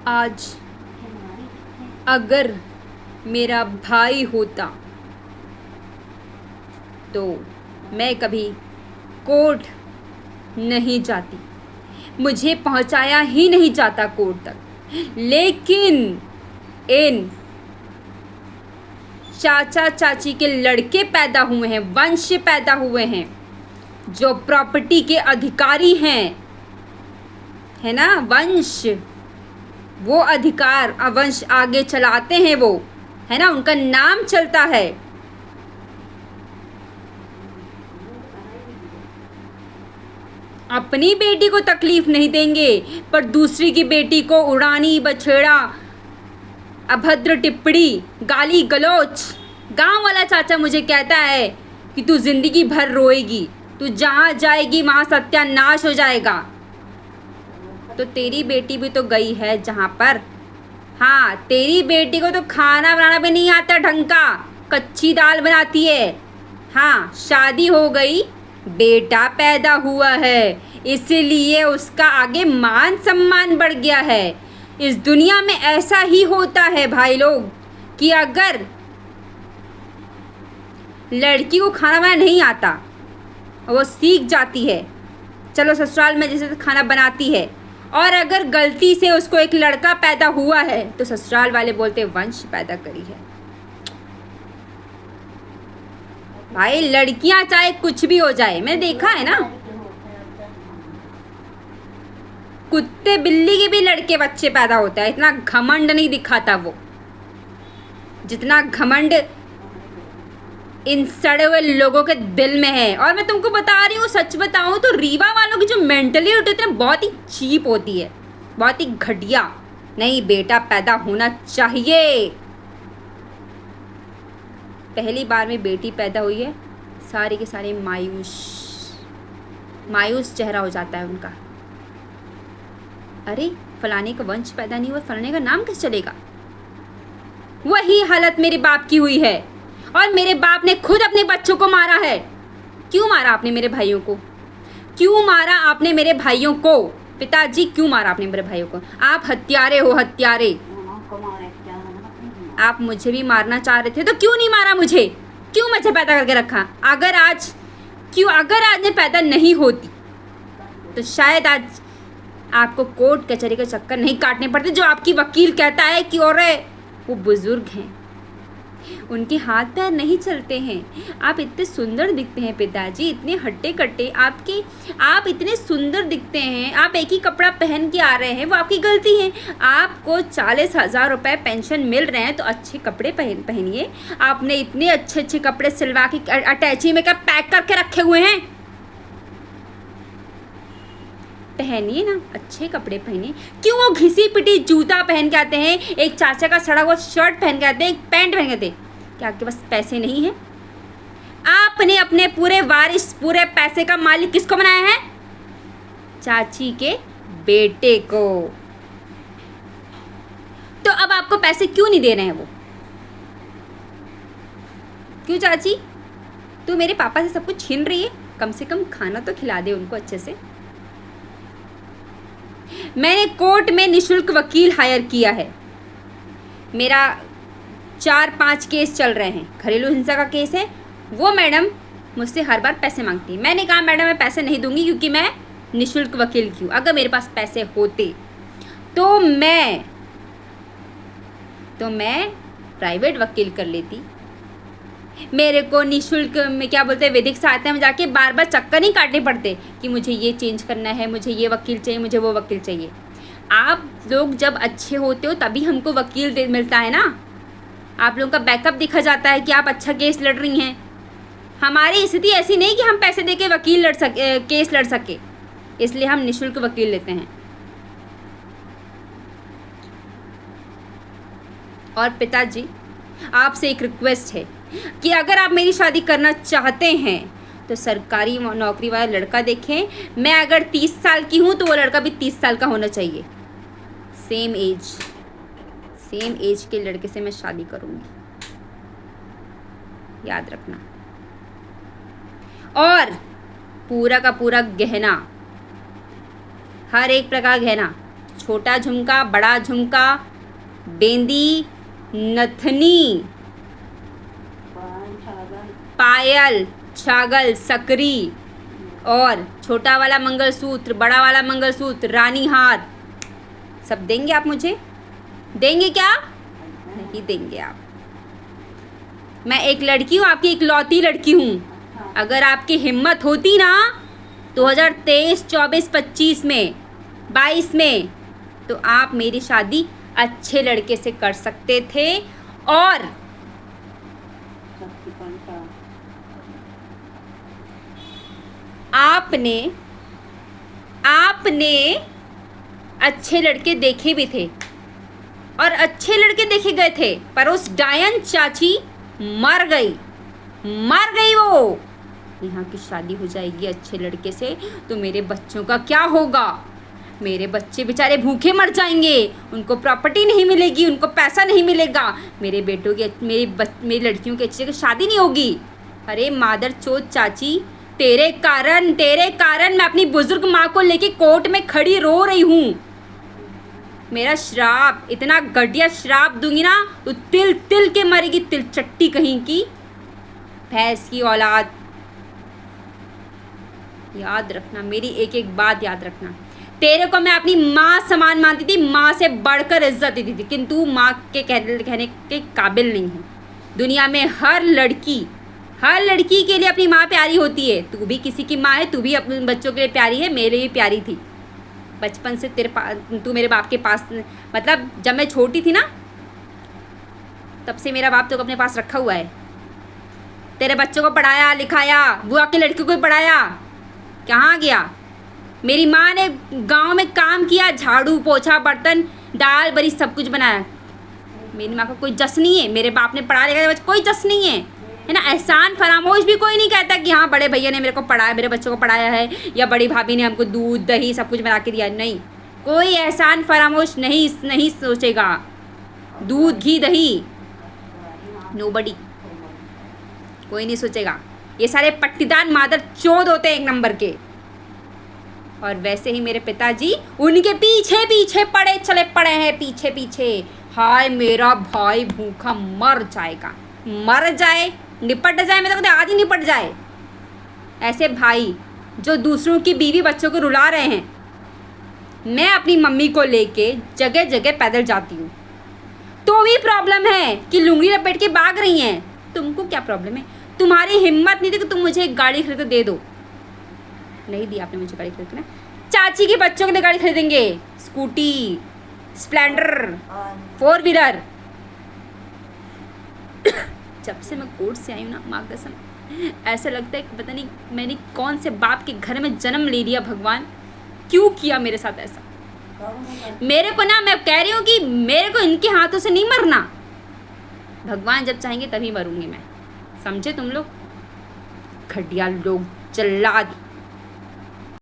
आज अगर मेरा भाई होता तो मैं कभी कोर्ट नहीं जाती, मुझे पहुंचाया ही नहीं जाता कोर्ट तक। लेकिन इन चाचा चाची के लड़के पैदा हुए हैं, वंश पैदा हुए हैं, जो प्रॉपर्टी के अधिकारी हैं, है ना, वंश, वो अधिकार वंश आगे चलाते हैं, वो है ना, उनका नाम चलता है। अपनी बेटी को तकलीफ नहीं देंगे, पर दूसरी की बेटी को उड़ानी, बछेड़ा, अभद्र टिप्पणी, गाली गलौच। गांव वाला चाचा मुझे कहता है कि तू जिंदगी भर रोएगी, तू जहाँ जाएगी वहाँ सत्यानाश हो जाएगा। तो तेरी बेटी भी तो गई है जहाँ पर, हाँ, तेरी बेटी को तो खाना बनाना भी नहीं आता ढंग का, कच्ची दाल बनाती है। हाँ, शादी हो गई, बेटा पैदा हुआ है, इसलिए उसका आगे मान सम्मान बढ़ गया है। इस दुनिया में ऐसा ही होता है भाई लोग, कि अगर लड़की को खाना बनाना नहीं आता, वो सीख जाती है, चलो ससुराल में जैसे खाना बनाती है, और अगर गलती से उसको एक लड़का पैदा हुआ है तो ससुराल वाले बोलते वंश पैदा करी है। भाई लड़कियां चाहे कुछ भी हो जाए, मैंने देखा है ना, कुत्ते बिल्ली के भी लड़के बच्चे पैदा होता है, इतना घमंड नहीं दिखाता वो, जितना घमंड इन सड़े हुए लोगों के दिल में है। और मैं तुमको बता रही हूँ, सच बताऊँ तो रीवा वालों की जो मेंटलिटी होती है बहुत ही चीप होती है, बहुत ही घटिया। नहीं, बेटा पैदा होना चाहिए। पहली बार में बेटी पैदा हुई है, सारे के सारे मायूस चेहरा हो जाता है उनका। अरे फलाने का वंश पैदा नहीं हुआ, फलाने का नाम कैसे चलेगा। वही हालत मेरे बाप की हुई है, और मेरे बाप ने खुद अपने बच्चों को मारा है। क्यों मारा आपने मेरे भाइयों को, क्यों मारा आपने मेरे भाइयों को, पिताजी क्यों मारा आपने मेरे भाइयों को। आप हत्यारे हो, हत्यारे। आप मुझे भी मारना चाह रहे थे तो क्यों नहीं मारा मुझे, क्यों मुझे पैदा करके रखा। अगर आज मैं पैदा नहीं होती तो शायद आज आपको कोर्ट कचहरी के चक्कर नहीं काटने पड़ते, जो आपकी वकील कहता है कि और वो बुजुर्ग हैं, उनके हाथ पैर नहीं चलते हैं। आप इतने सुंदर दिखते हैं पिताजी, इतने हट्टे कट्टे आप इतने सुंदर दिखते हैं, आप एक ही कपड़ा पहन के आ रहे हैं, वो आपकी गलती है। आपको 40,000 रुपये पेंशन मिल रहे हैं तो अच्छे कपड़े पहनिए। आपने इतने अच्छे अच्छे कपड़े सिलवा के अटैची में क्या पैक करके रखे हुए हैं, पहनिए ना, अच्छे कपड़े पहनिए। क्यों वो घिसी पिटी जूता पहन के आते हैं, एक चाचा का सड़ा हुआ शर्ट पहन के आते हैं, एक पैंट पहन के आते हैं। क्या आपके पास पैसे नहीं हैं? आपने अपने पूरे वारिस, पूरे पैसे का मालिक किसको बनाया है? चाची के बेटे को। तो अब आपको पैसे क्यों नहीं दे रहे हैं वो? क्यों चाची, तू मेरे पापा से सब कुछ छीन रही है? कम से कम खाना तो खिला दे उनको अच्छे से। मैंने कोर्ट में निशुल्क वकील हायर किया है। मेरा 4-5 केस चल रहे हैं, घरेलू हिंसा का केस है। वो मैडम मुझसे हर बार पैसे मांगती है। मैंने कहा मैडम मैं पैसे नहीं दूंगी, क्योंकि मैं निशुल्क वकील की हूँ। अगर मेरे पास पैसे होते तो मैं प्राइवेट वकील कर लेती। मेरे को निशुल्क में क्या बोलते हैं, विधिक सहायता में जाके बार बार चक्कर नहीं काटने पड़ते कि मुझे ये चेंज करना है, मुझे ये वकील चाहिए, मुझे वो वकील चाहिए। आप लोग जब अच्छे होते हो तभी हमको वकील मिलता है ना। आप लोगों का बैकअप दिखा जाता है कि आप अच्छा केस लड़ रही हैं। हमारी स्थिति ऐसी नहीं कि हम पैसे दे के केस लड़ सके, इसलिए हम निशुल्क वकील लेते हैं। और पिताजी, आपसे एक रिक्वेस्ट है कि अगर आप मेरी शादी करना चाहते हैं तो सरकारी नौकरी वाला लड़का देखें। मैं अगर 30 साल की हूँ तो वो लड़का भी 30 साल का होना चाहिए। सेम एज के लड़के से मैं शादी करूँगी, याद रखना। और पूरा का पूरा गहना, हर एक प्रकार गहना, छोटा झुमका, बड़ा झुमका, बेंदी, नथनी, पायल, छागल, सकरी और छोटा वाला मंगलसूत्र, बड़ा वाला मंगलसूत्र, रानी हार, सब देंगे आप मुझे? देंगे क्या? नहीं देंगे आप। मैं एक लड़की हूँ, आपकी इकलौती लड़की हूँ। अगर आपकी हिम्मत होती ना 2023, 24, 25 में, 22 में, तो आप मेरी शादी अच्छे लड़के से कर सकते थे। और आपने अच्छे लड़के देखे भी थे और अच्छे लड़के देखे गए थे, पर उस डायन चाची मर गई वो। यहाँ की शादी हो जाएगी अच्छे लड़के से तो मेरे बच्चों का क्या होगा? मेरे बच्चे बेचारे भूखे मर जाएंगे, उनको प्रॉपर्टी नहीं मिलेगी, उनको पैसा नहीं मिलेगा, मेरे बेटों की मेरी लड़कियों की अच्छी जगह शादी नहीं होगी। अरे मादर चोद चाची, तेरे कारण मैं अपनी बुजुर्ग माँ को लेके कोर्ट में खड़ी रो रही हूँ। मेरा श्राप, इतना घटिया श्राप दूंगी ना तो तिल तिल के मरेगी, तिल चट्टी कहीं की भैंस की औलाद। याद रखना, मेरी एक एक बात याद रखना। तेरे को मैं अपनी माँ समान मानती थी, माँ से बढ़कर इज्जत देती थी, किंतु माँ के कहने के काबिल नहीं है। दुनिया में हर लड़की के लिए अपनी माँ प्यारी होती है। तू भी किसी की माँ है, तू भी अपने बच्चों के लिए प्यारी है, मेरे लिए प्यारी थी। बचपन से तू मेरे बाप के पास, मतलब जब मैं छोटी थी ना तब से मेरा बाप तो अपने पास रखा हुआ है। तेरे बच्चों को पढ़ाया लिखाया, बुआ की लड़कियों को पढ़ाया, कहाँ गया? मेरी माँ ने गांव में काम किया, झाड़ू पोछा बर्तन दाल बरी सब कुछ बनाया। मेरी माँ का कोई जस नहीं है, मेरे बाप ने पढ़ा लिखा कोई जस नहीं है ना। एहसान फरामोश भी कोई नहीं कहता कि हाँ बड़े भैया ने मेरे को पढ़ाया, मेरे बच्चों को पढ़ाया है, या बड़ी भाभी ने हमको दूध दही सब कुछ बना के दिया। नहीं, कोई एहसान फरामोश नहीं सोचेगा। दूध घी दही नोबडी, कोई नहीं सोचेगा। ये सारे पट्टीदार मादर चोद होते हैं एक नंबर के। और वैसे ही मेरे पिताजी उनके पीछे पीछे पड़े हैं, पीछे। हाय मेरा भाई भूखा मर जाए, निपट जाए, मैं तो आज ही निपट जाए। ऐसे भाई जो दूसरों की बीवी बच्चों को रुला रहे हैं। मैं अपनी मम्मी को लेके जगह जगह पैदल जाती हूँ, तो भी प्रॉब्लम है कि लुंगी लपेट के भाग रही हैं। तुमको क्या प्रॉब्लम है? तुम्हारी हिम्मत नहीं थी कि तुम मुझे एक गाड़ी खरीद दे दो। नहीं दी आपने मुझे गाड़ी खरीदना। चाची के बच्चों के लिए गाड़ी खरीदेंगे, स्कूटी, स्प्लेंडर, 4 व्हीलर। जब से मैं कोर्ट से आई हूँ ना, माँ कसम, ऐसा लगता है कि पता नहीं मैंने कौन से बाप के घर में जन्म ले लिया। भगवान क्यों किया मेरे साथ ऐसा? मेरे को ना, मैं कह रही हूँ कि मेरे को इनके हाथों से नहीं मरना। भगवान जब चाहेंगे तभी मरूंगी मैं, समझे तुम लोग? घटिया लोग, जल्लाद।